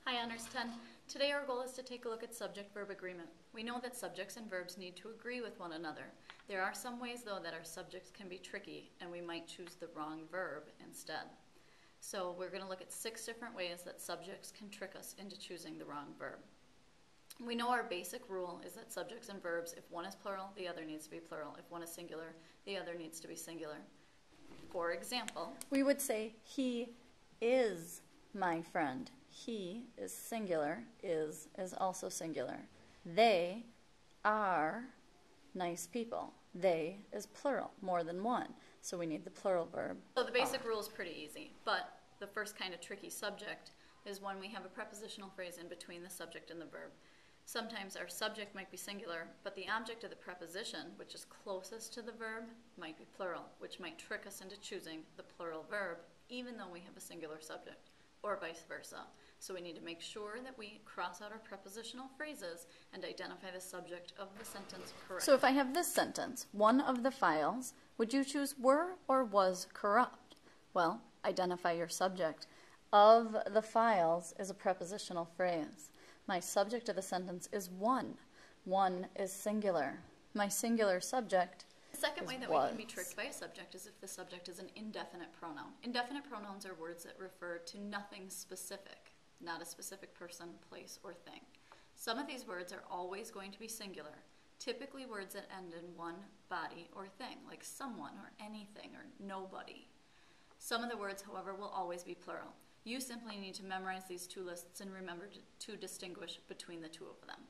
Hi Honors 10. Today our goal is to take a look at subject-verb agreement. We know that subjects and verbs need to agree with one another. There are some ways though that our subjects can be tricky and we might choose the wrong verb instead. So we're going to look at 6 different ways that subjects can trick us into choosing the wrong verb. We know our basic rule is that subjects and verbs, if one is plural, the other needs to be plural. If one is singular, the other needs to be singular. For example, we would say, he is my friend. He is singular, is also singular. They are nice people. They is plural, more than one. So we need the plural verb. So the basic rule is pretty easy, but the first kind of tricky subject is when we have a prepositional phrase in between the subject and the verb. Sometimes our subject might be singular, but the object of the preposition, which is closest to the verb, might be plural, which might trick us into choosing the plural verb, even though we have a singular subject, or vice versa. So we need to make sure that we cross out our prepositional phrases and identify the subject of the sentence correctly. So if I have this sentence, one of the files, would you choose were or was corrupt? Well, identify your subject. Of the files is a prepositional phrase. My subject of the sentence is one. One is singular. My singular subject The second way that we can be tricked by a subject is if the subject is an indefinite pronoun. Indefinite pronouns are words that refer to nothing specific, not a specific person, place, or thing. Some of these words are always going to be singular, typically words that end in one body or thing, like someone or anything or nobody. Some of the words, however, will always be plural. You simply need to memorize these two lists and remember to distinguish between the two of them.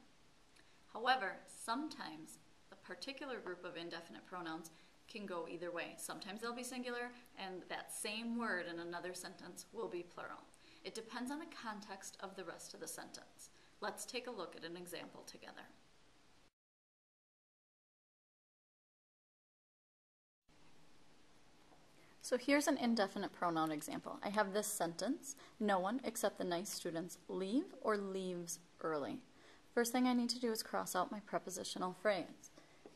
However, sometimes a particular group of indefinite pronouns can go either way. Sometimes they'll be singular, and that same word in another sentence will be plural. It depends on the context of the rest of the sentence. Let's take a look at an example together. So here's an indefinite pronoun example. I have this sentence, no one except the nice students leave or leaves early. First thing I need to do is cross out my prepositional phrase.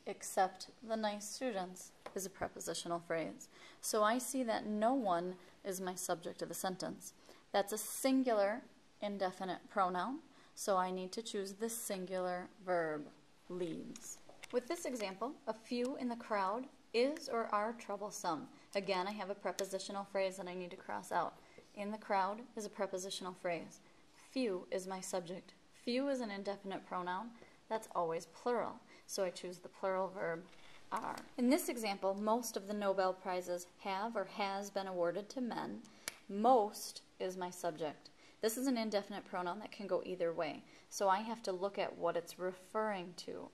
Except the nice students is a prepositional phrase. So I see that no one is my subject of the sentence. That's a singular indefinite pronoun, so I need to choose the singular verb, leaves. With this example, a few in the crowd is or are troublesome. Again, I have a prepositional phrase that I need to cross out. In the crowd is a prepositional phrase. Few is my subject. Few is an indefinite pronoun. That's always plural, so I choose the plural verb, are. In this example, most of the Nobel Prizes have or has been awarded to men. Most is my subject. This is an indefinite pronoun that can go either way, so I have to look at what it's referring to.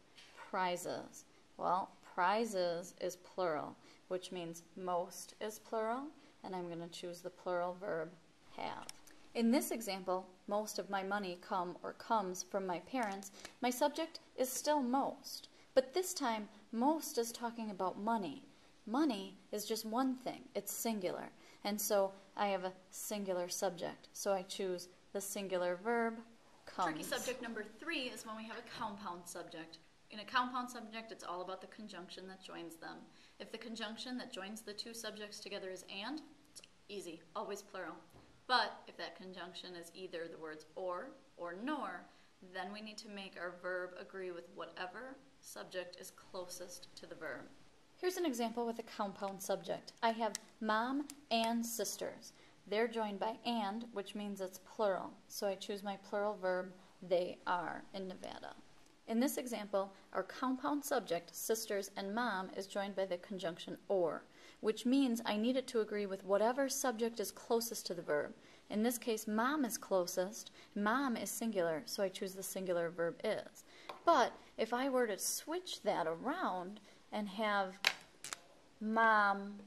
Prizes. Well, prizes is plural, which means most is plural, and I'm going to choose the plural verb, have. In this example, most of my money comes from my parents. My subject is still most, but this time most is talking about money. Money is just one thing, it's singular, and so I have a singular subject, so I choose the singular verb, comes. Tricky subject number 3 is when we have a compound subject. In a compound subject, it's all about the conjunction that joins them. If the conjunction that joins the two subjects together is and, it's easy, always plural. But if that conjunction is either the words or nor, then we need to make our verb agree with whatever subject is closest to the verb. Here's an example with a compound subject. I have mom and sisters. They're joined by and, which means it's plural. So I choose my plural verb, they are, in Nevada. In this example, our compound subject, sisters and mom, is joined by the conjunction or, which means I need it to agree with whatever subject is closest to the verb. In this case, mom is closest. Mom is singular, so I choose the singular verb is. But if I were to switch that around and have mom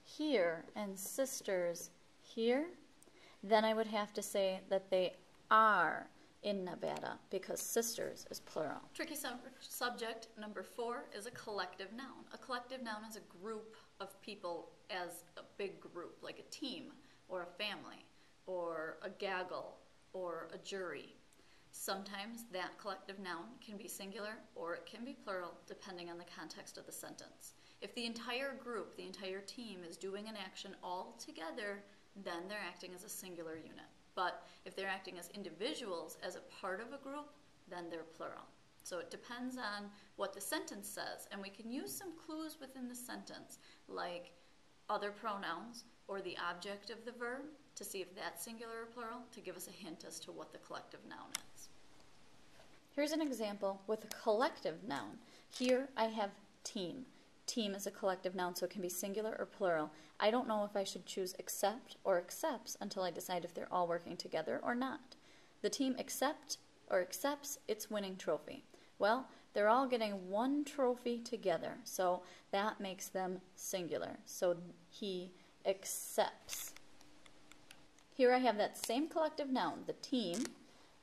here and sisters here, then I would have to say that they are in Nevada, because sisters is plural. Tricky subject number 4 is a collective noun. A collective noun is a group of people as a big group, like a team, or a family, or a gaggle, or a jury. Sometimes that collective noun can be singular, or it can be plural, depending on the context of the sentence. If the entire group, the entire team, is doing an action all together, then they're acting as a singular unit. But if they're acting as individuals, as a part of a group, then they're plural. So it depends on what the sentence says, and we can use some clues within the sentence, like other pronouns or the object of the verb, to see if that's singular or plural, to give us a hint as to what the collective noun is. Here's an example with a collective noun. Here I have team. Team is a collective noun, so it can be singular or plural. I don't know if I should choose accept or accepts until I decide if they're all working together or not. The team accepts its winning trophy. Well, they're all getting one trophy together, so that makes them singular. So he accepts. Here I have that same collective noun, the team,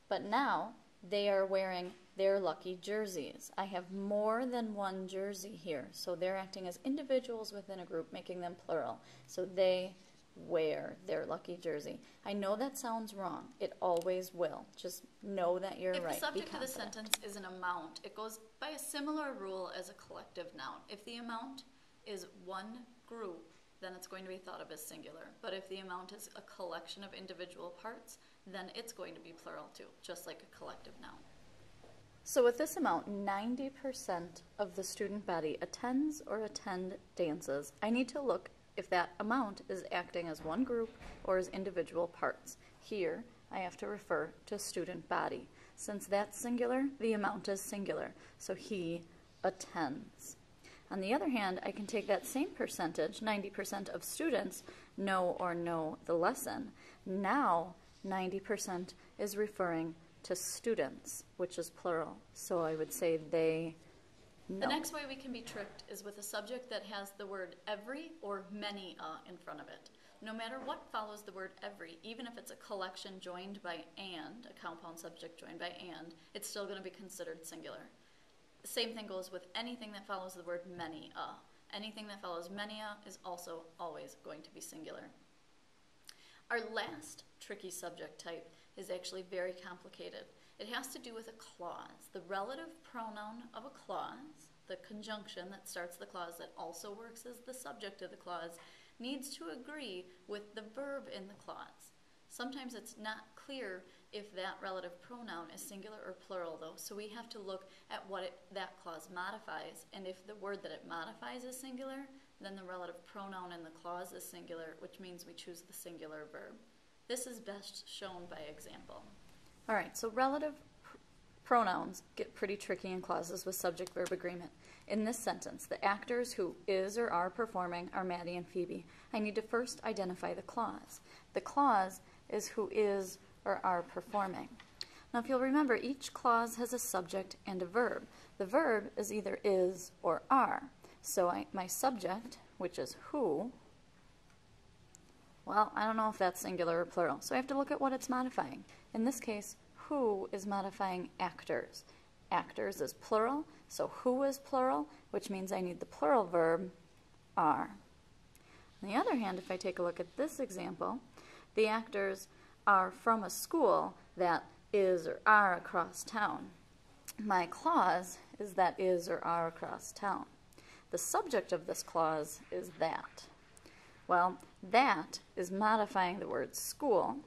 but now they are wearing their lucky jerseys. I have more than one jersey here, so they're acting as individuals within a group, making them plural. So they wear their lucky jersey. I know that sounds wrong. It always will. Just know that you're right. If the subject of the sentence is an amount, it goes by a similar rule as a collective noun. If the amount is one group, then it's going to be thought of as singular. But if the amount is a collection of individual parts, then it's going to be plural too, just like a collective noun. So with this amount, 90% of the student body attends or attend dances. I need to look if that amount is acting as one group or as individual parts. Here, I have to refer to student body. Since that's singular, the amount is singular, so he attends. On the other hand, I can take that same percentage, 90% of students know or know the lesson. Now, 90% is referring to students, which is plural. So I would say they know. The next way we can be tricked is with a subject that has the word every or many in front of it. No matter what follows the word every, even if it's a collection joined by and, a compound subject joined by and, it's still going to be considered singular. The same thing goes with anything that follows the word many Anything that follows many is also always going to be singular. Our last tricky subject type is actually very complicated. It has to do with a clause. The relative pronoun of a clause, the conjunction that starts the clause that also works as the subject of the clause, needs to agree with the verb in the clause. Sometimes it's not clear if that relative pronoun is singular or plural, though, so we have to look at what that clause modifies, and if the word that it modifies is singular, then the relative pronoun in the clause is singular, which means we choose the singular verb. This is best shown by example. All right, so relative pronouns get pretty tricky in clauses with subject-verb agreement. In this sentence, the actors who is or are performing are Maddie and Phoebe. I need to first identify the clause. The clause is who is or are performing. Now, if you'll remember, each clause has a subject and a verb. The verb is either is or are. So my subject, which is who, well, I don't know if that's singular or plural, so I have to look at what it's modifying. In this case, who is modifying actors. Actors is plural, so who is plural, which means I need the plural verb, are. On the other hand, if I take a look at this example, the actors are from a school that is or are across town. My clause is that is or are across town. The subject of this clause is that. Well, that is modifying the word school,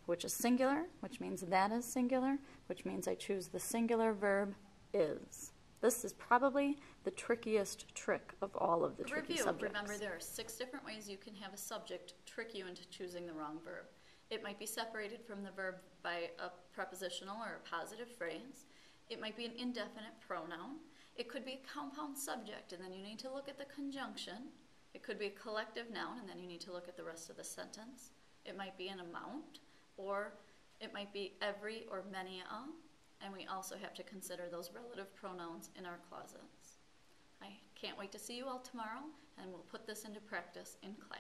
which is singular, which means that is singular, which means I choose the singular verb is. This is probably the trickiest trick of all of the tricky subjects. Remember, there are 6 different ways you can have a subject trick you into choosing the wrong verb. It might be separated from the verb by a prepositional or a positive phrase. It might be an indefinite pronoun. It could be a compound subject, and then you need to look at the conjunction. It could be a collective noun, and then you need to look at the rest of the sentence. It might be an amount, or it might be every or many a, and we also have to consider those relative pronouns in our clauses. I can't wait to see you all tomorrow, and we'll put this into practice in class.